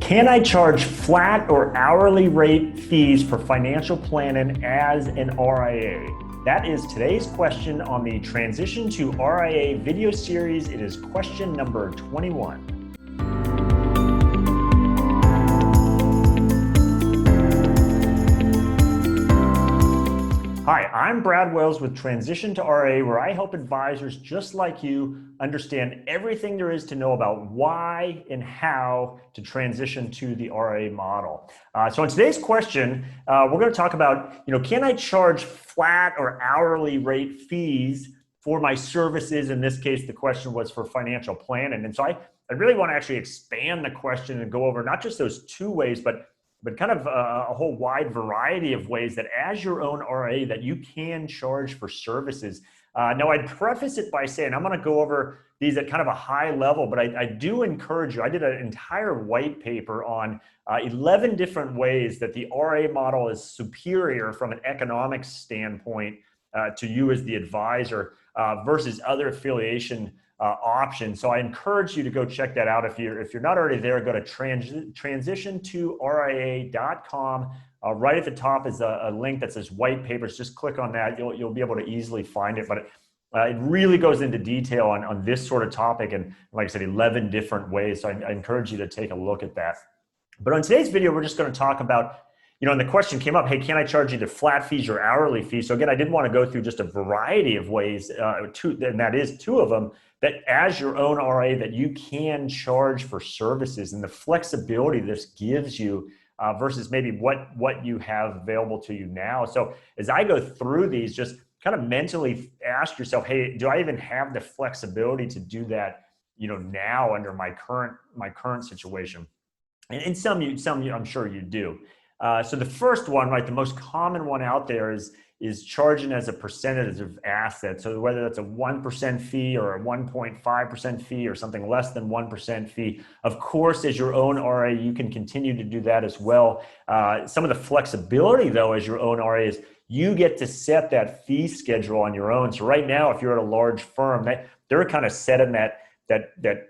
Can I charge flat or hourly rate fees for financial planning as an RIA? That is today's question on the Transition to RIA video series. It is question number 21. Hi, I'm Brad Wells with Transition to RIA, where I help advisors just like you understand everything there is to know about why and how to transition to the RIA model. So in today's question, we're going to talk about, can I charge flat or hourly rate fees for my services? In this case, the question was for financial planning. And so I really want to actually expand the question and go over not just those two ways, but kind of a whole wide variety of ways that as your own RIA that you can charge for services. Now, I'd preface it by saying I'm going to go over these at kind of a high level, but I do encourage you. I did an entire white paper on 11 different ways that the RIA model is superior from an economic standpoint to you as the advisor versus other affiliation option. So I encourage you to go check that out. If you're not already there, go to transitiontoria.com. Right at the top is a link that says white papers. Just click on that. You'll be able to easily find it. But it really goes into detail on this sort of topic, and like I said, 11 different ways. So I encourage you to take a look at that. But on today's video, we're just going to talk about, and the question came up, hey, can I charge either flat fees or hourly fees? So again, I did want to go through just a variety of ways, and that is two of them, that as your own RIA that you can charge for services and the flexibility this gives you versus maybe what you have available to you now. So as I go through these, just kind of mentally ask yourself, hey, do I even have the flexibility to do that, now under my current situation? And some I'm sure you do. So the first one, right, the most common one out there is charging as a percentage of assets. So whether that's a 1% fee or a 1.5% fee or something less than 1% fee. Of course, as your own RIA, you can continue to do that as well. Some of the flexibility, though, as your own RIA is you get to set that fee schedule on your own. So right now, if you're at a large firm, they're kind of setting that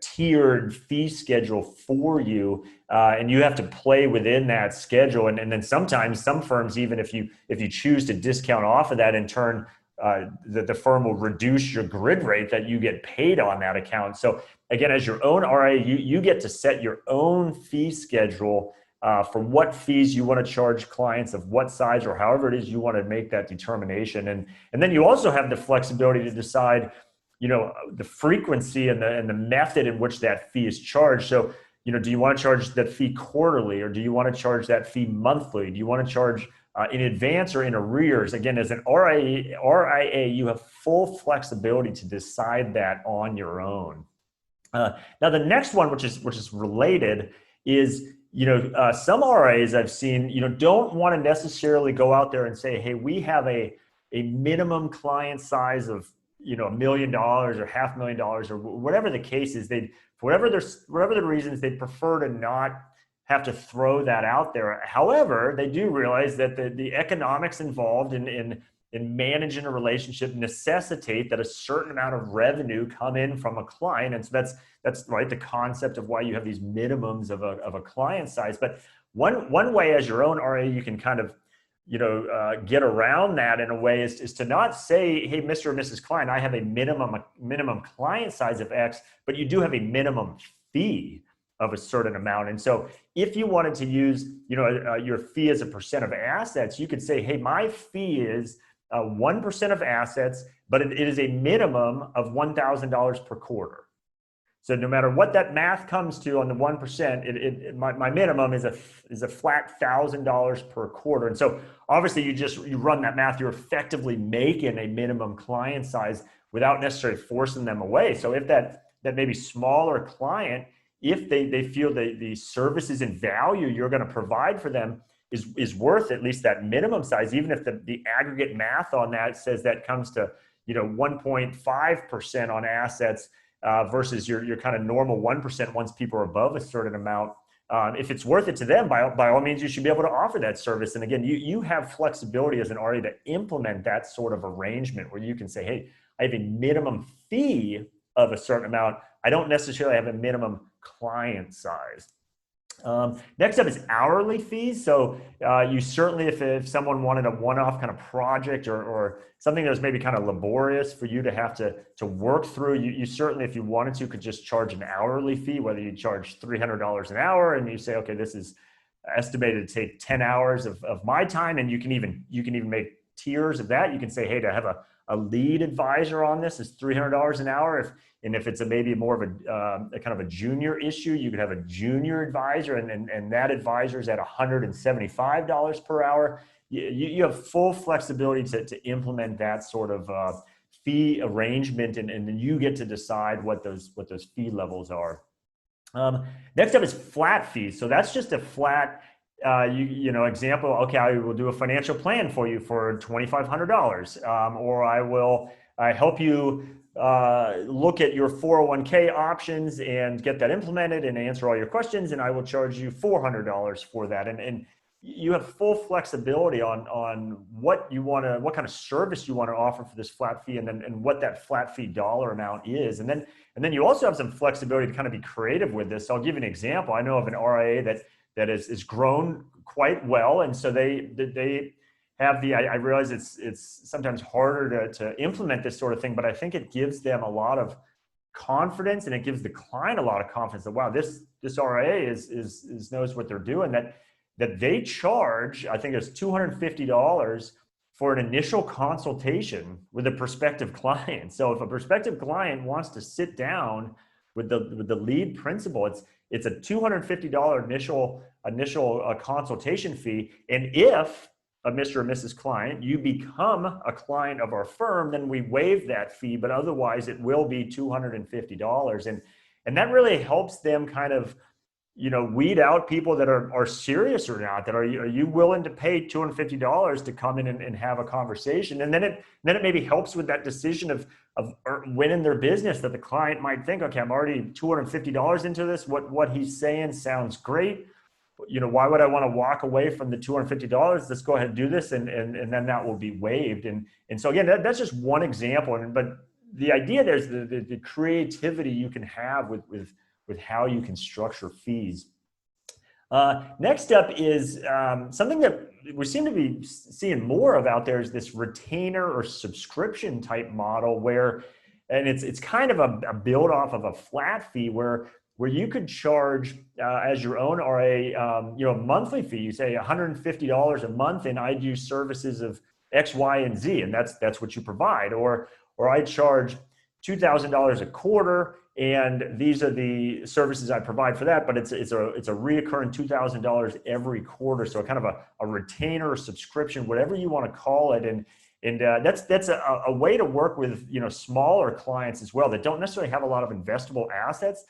tiered fee schedule for you, and you have to play within that schedule. And then sometimes some firms, even if you choose to discount off of that, in turn, the firm will reduce your grid rate that you get paid on that account. So again, as your own RIA, you get to set your own fee schedule for what fees you want to charge clients of what size or however it is you want to make that determination. And then you also have the flexibility to decide the frequency and the method in which that fee is charged. So, do you want to charge that fee quarterly, or do you want to charge that fee monthly? Do you want to charge in advance or in arrears? Again, as an RIA, you have full flexibility to decide that on your own. Now, the next one, which is related, is some RIAs I've seen don't want to necessarily go out there and say, hey, we have a minimum client size of $1 million or $500,000 or whatever the case is. For whatever the reasons, they prefer to not have to throw that out there. However, they do realize that the economics involved in managing a relationship necessitate that a certain amount of revenue come in from a client. And so that's right, the concept of why you have these minimums of a client size. But one way as your own RIA you can kind of get around that in a way is to not say, hey, Mr. or Mrs. Client, I have a minimum client size of X, but you do have a minimum fee of a certain amount. And so if you wanted to use, your fee as a percent of assets, you could say, hey, my fee is 1% of assets, but it is a minimum of $1,000 per quarter. So no matter what that math comes to on the 1%, my minimum is a flat $1,000 per quarter. And so obviously you run that math, you're effectively making a minimum client size without necessarily forcing them away. So if that maybe smaller client, if they feel the services and value you're going to provide for them is worth at least that minimum size, even if the aggregate math on that says that comes to 1.5% on assets, versus your kind of normal 1% once people are above a certain amount. If it's worth it to them, by all means, you should be able to offer that service. And again, you have flexibility as an RIA to implement that sort of arrangement where you can say, hey, I have a minimum fee of a certain amount. I don't necessarily have a minimum client size. Next up is hourly fees. So you certainly, if someone wanted a one-off kind of project or something that was maybe kind of laborious for you to have to work through, you certainly, if you wanted to, could just charge an hourly fee, whether you charge $300 an hour and you say, okay, this is estimated to take 10 hours of my time. And you can even make tiers of that. You can say, hey, to have a lead advisor on this is $300 an hour. If it's maybe more of a kind of a junior issue, you could have a junior advisor, and that advisor is at $175 per hour. You have full flexibility to implement that sort of fee arrangement, and then you get to decide what those fee levels are. Next up is flat fees. So that's just a flat example. Okay, I will do a financial plan for you for $2,500, or I will help you look at your 401k options and get that implemented and answer all your questions, and I will charge you $400 for that. And you have full flexibility on what kind of service you want to offer for this flat fee, and what that flat fee dollar amount is. And then you also have some flexibility to kind of be creative with this. So I'll give you an example. I know of an RIA that is grown quite well, and so they have I realize it's sometimes harder to implement this sort of thing, but I think it gives them a lot of confidence, and it gives the client a lot of confidence that, wow, this RIA is knows what they're doing. That they charge, I think it's $250 for an initial consultation with a prospective client. So if a prospective client wants to sit down with the lead principal, it's a $250 initial consultation fee, and if a Mr. or Mrs. Client, you become a client of our firm, then we waive that fee, but otherwise it will be $250. And that really helps them kind of, weed out people that are serious or not. That are you willing to pay $250 to come in and have a conversation? And then it maybe helps with that decision of winning their business, that the client might think, okay, I'm already $250 into this. What he's saying sounds great. Why would I want to walk away from the $250? Let's go ahead and do this, and then that will be waived. And so again, that's just one example. But the idea there's the creativity you can have with how you can structure fees. Next up is something that we seem to be seeing more of out there is this retainer or subscription type model and it's kind of a build off of a flat fee where you could charge as your own RA, a monthly fee. You say $150 a month, and I do services of X, Y, and Z, and that's what you provide. Or I charge $2,000 a quarter, and these are the services I provide for that. But it's a reoccurring $2,000 every quarter. So kind of a retainer or subscription, whatever you want to call it, and that's a way to work with smaller clients as well that don't necessarily have a lot of investable assets.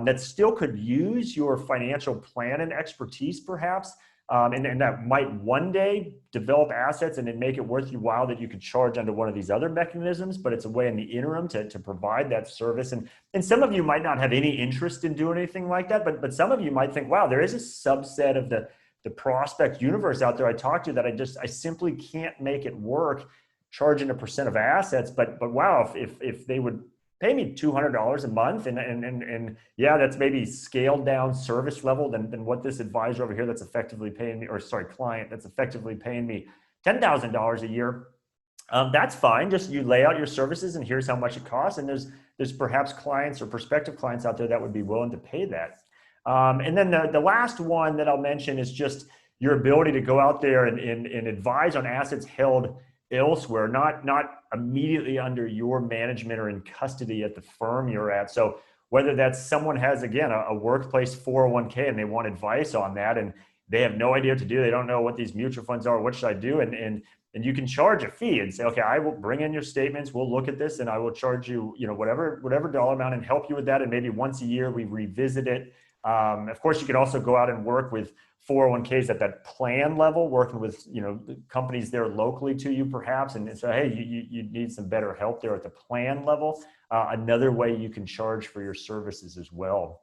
That still could use your financial plan and expertise perhaps, and that might one day develop assets and then make it worth your while that you could charge under one of these other mechanisms, but it's a way in the interim to provide that service. And some of you might not have any interest in doing anything like that, but some of you might think, wow, there is a subset of the prospect universe out there I talk to that I simply can't make it work charging a percent of assets, but wow, if they would pay me $200 a month, and yeah, that's maybe scaled down service level than what this advisor over here that's effectively paying me, client that's effectively paying me $10,000 a year. That's fine. Just you lay out your services, and here's how much it costs. And there's perhaps clients or prospective clients out there that would be willing to pay that. And then the last one that I'll mention is just your ability to go out there and advise on assets held elsewhere, not immediately under your management or in custody at the firm you're at. So whether that's someone has, again, a workplace 401k and they want advice on that, and they have no idea what to do, they don't know what these mutual funds are, what should I do? And you can charge a fee and say, okay, I will bring in your statements, we'll look at this, and I will charge you, whatever dollar amount and help you with that. And maybe once a year we revisit it. Of course, you could also go out and work with 401ks at that plan level, working with companies there locally to you perhaps, and so hey, you need some better help there at the plan level. Another way you can charge for your services as well.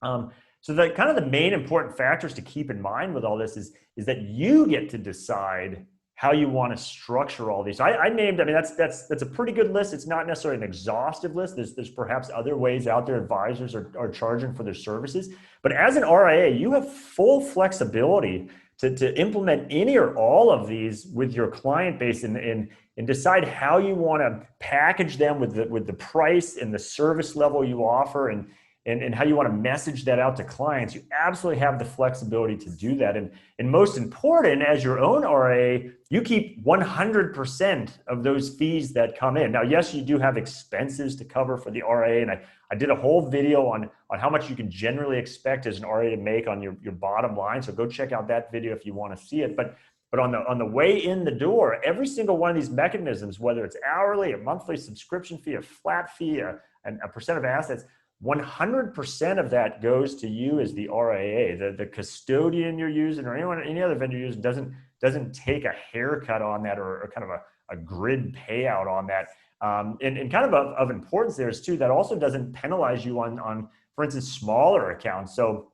So the kind of the main important factors to keep in mind with all this is that you get to decide how you want to structure all these. I named, I mean, that's a pretty good list. It's not necessarily an exhaustive list. There's perhaps other ways out there advisors are charging for their services. But as an RIA, you have full flexibility to implement any or all of these with your client base and decide how you want to package them with the price and the service level you offer and how you want to message that out to clients. You absolutely have the flexibility to do that. And most important, as your own RIA, you keep 100% of those fees that come in. Now, yes, you do have expenses to cover for the RIA. And I did a whole video on how much you can generally expect as an RIA to make on your bottom line. So go check out that video if you want to see it. But on the way in the door, every single one of these mechanisms, whether it's hourly, a monthly subscription fee, a flat fee, a percent of assets, 100% of that goes to you as the RIA. The custodian you're using or any other vendor you're using doesn't take a haircut on that or kind of a grid payout on that. And kind of importance there is too, that also doesn't penalize you on for instance, smaller accounts. So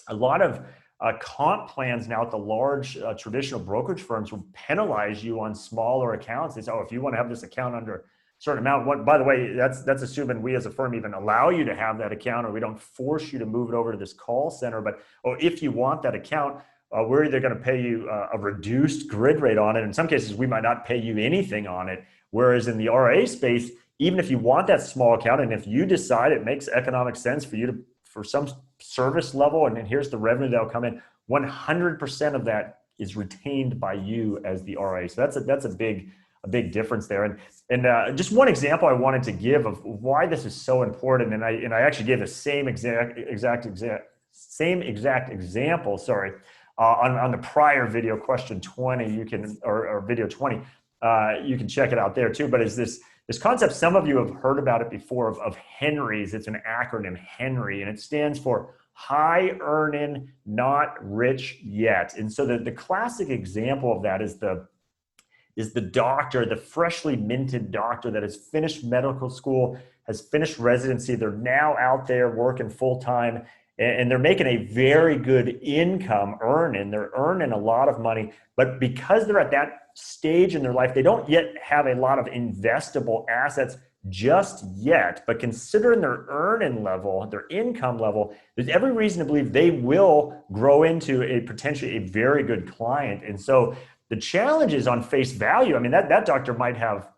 a lot of comp plans now at the large traditional brokerage firms will penalize you on smaller accounts. They say, oh, if you want to have this account under certain amount. By the way, that's assuming we as a firm even allow you to have that account, or we don't force you to move it over to this call center. But if you want that account, we're either going to pay you a reduced grid rate on it. In some cases, we might not pay you anything on it. Whereas in the RIA space, even if you want that small account, and if you decide it makes economic sense for you for some service level, and then here's the revenue that'll come in, 100% of that is retained by you as the RIA. So that's a big difference there. And just one example I wanted to give of why this is so important, and I actually gave the same exact example, on the prior video, question 20, you can, or video 20, you can check it out there too. But is this concept, some of you have heard about it before, of Henry's. It's an acronym, Henry, and it stands for high earning, not rich yet. And so the classic example of that is the doctor, the freshly minted doctor that has finished medical school, has finished residency. They're now out there working full time, and they're making a very good income they're earning a lot of money. But because they're at that stage in their life, they don't yet have a lot of investable assets just yet. But considering their earning level, their income level, there's every reason to believe they will grow into potentially a very good client. And so the challenge is on face value. I mean, that doctor might have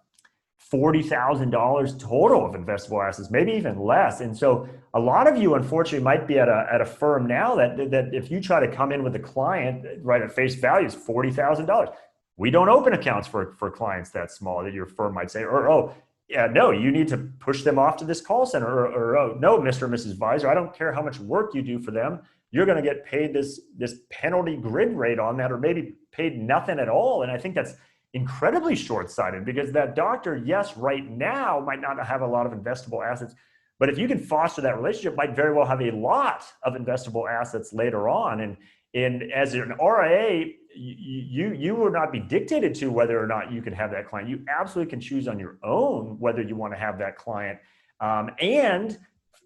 $40,000 total of investable assets, maybe even less. And so a lot of you, unfortunately, might be at a firm now that if you try to come in with a client right at face value is $40,000. We don't open accounts for clients that small, that your firm might say, or, oh, yeah, no, you need to push them off to this call center, or oh, no, Mr. and Mrs. Advisor, I don't care how much work you do for them. You're going to get paid this penalty grid rate on that, or maybe paid nothing at all. And I think that's incredibly short-sighted, because that doctor, yes, right now might not have a lot of investable assets, but if you can foster that relationship, might very well have a lot of investable assets later on. And as an RIA, you will not be dictated to whether or not you can have that client. You absolutely can choose on your own whether you want to have that client. And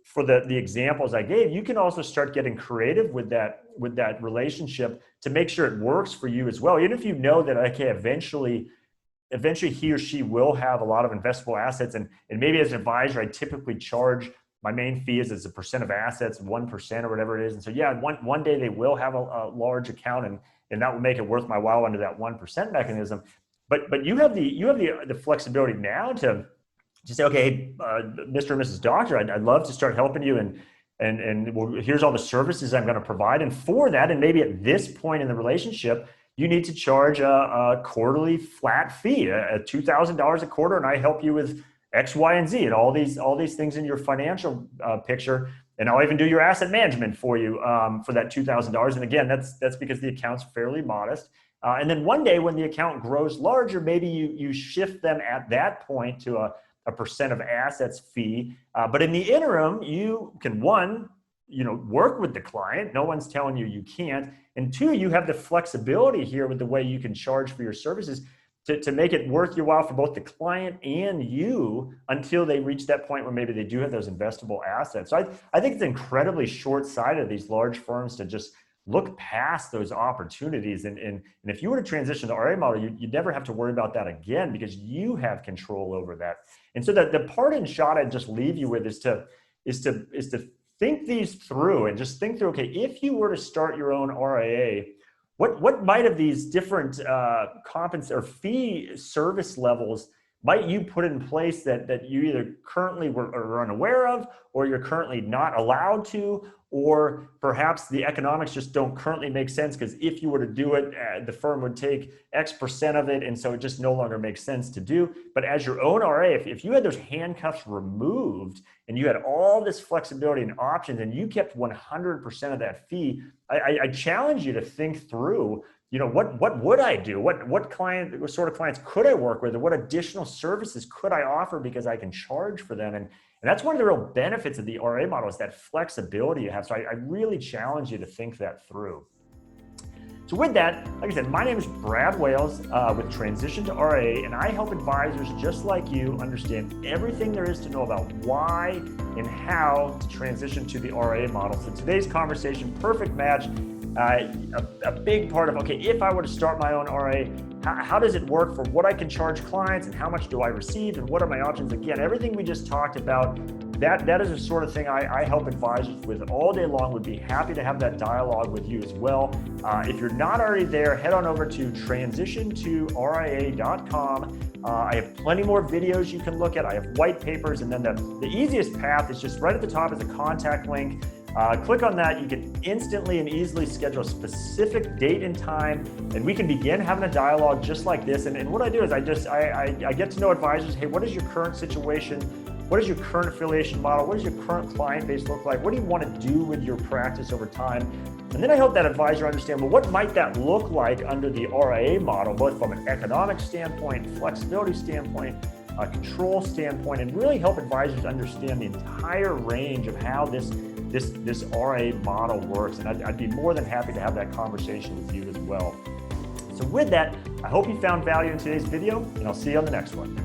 for the examples I gave, you can also start getting creative with that relationship to make sure it works for you as well. Even if you know that, okay, eventually he or she will have a lot of investable assets, and maybe as an advisor, I typically charge, my main fee is as a percent of assets, 1% or whatever it is. And so yeah, one day they will have a large account, and that will make it worth my while under that 1% mechanism. But you have the flexibility now to say, okay, Mr. and Mrs. Doctor, I'd love to start helping you, and well, here's all the services I'm going to provide. And for that, and maybe at this point in the relationship, you need to charge a quarterly flat fee, $2,000 a quarter, and I help you with X, Y, and Z, and all these things in your financial picture. And I'll even do your asset management for you for that $2,000. And again, that's because the account's fairly modest. And then one day when the account grows larger, maybe you shift them at that point to a percent of assets fee. But in the interim, you can, one, work with the client. No one's telling you can't. And two, you have the flexibility here with the way you can charge for your services to make it worth your while for both the client and you until they reach that point where maybe they do have those investable assets. So I think it's incredibly short-sighted of these large firms to just look past those opportunities. And if you were to transition to the RIA model, you'd never have to worry about that again because you have control over that. And so the parting shot I'd just leave you with is to think these through and just think through, okay, if you were to start your own RIA, what might of these different or fee service levels might you put in place that you either currently are unaware of, or you're currently not allowed to, or perhaps the economics just don't currently make sense because if you were to do it, the firm would take X% of it, and so it just no longer makes sense to do. But as your own RIA, if you had those handcuffs removed and you had all this flexibility and options and you kept 100% of that fee, I challenge you to think through, what would I do? What sort of clients could I work with? And what additional services could I offer because I can charge for them? And that's one of the real benefits of the RIA model, is that flexibility you have. So I really challenge you to think that through. So with that, like I said, my name is Brad Wales with Transition to RIA, and I help advisors just like you understand everything there is to know about why and how to transition to the RIA model. So today's conversation, perfect match. A big part of, okay, if I were to start my own RIA, how does it work for what I can charge clients and how much do I receive and what are my options? Again, everything we just talked about, that is the sort of thing I help advisors with all day long. Would be happy to have that dialogue with you as well. If you're not already there, head on over to transitiontoria.com. I have plenty more videos you can look at. I have white papers, and then the easiest path is just right at the top is a contact link. Click on that. You can instantly and easily schedule a specific date and time, and we can begin having a dialogue just like this. And what I do is I get to know advisors. Hey, what is your current situation? What is your current affiliation model? What does your current client base look like? What do you want to do with your practice over time? And then I help that advisor understand, well, what might that look like under the RIA model, both from an economic standpoint, flexibility standpoint, a control standpoint, and really help advisors understand the entire range of how this RIA model works. And I'd be more than happy to have that conversation with you as well. So with that, I hope you found value in today's video, and I'll see you on the next one.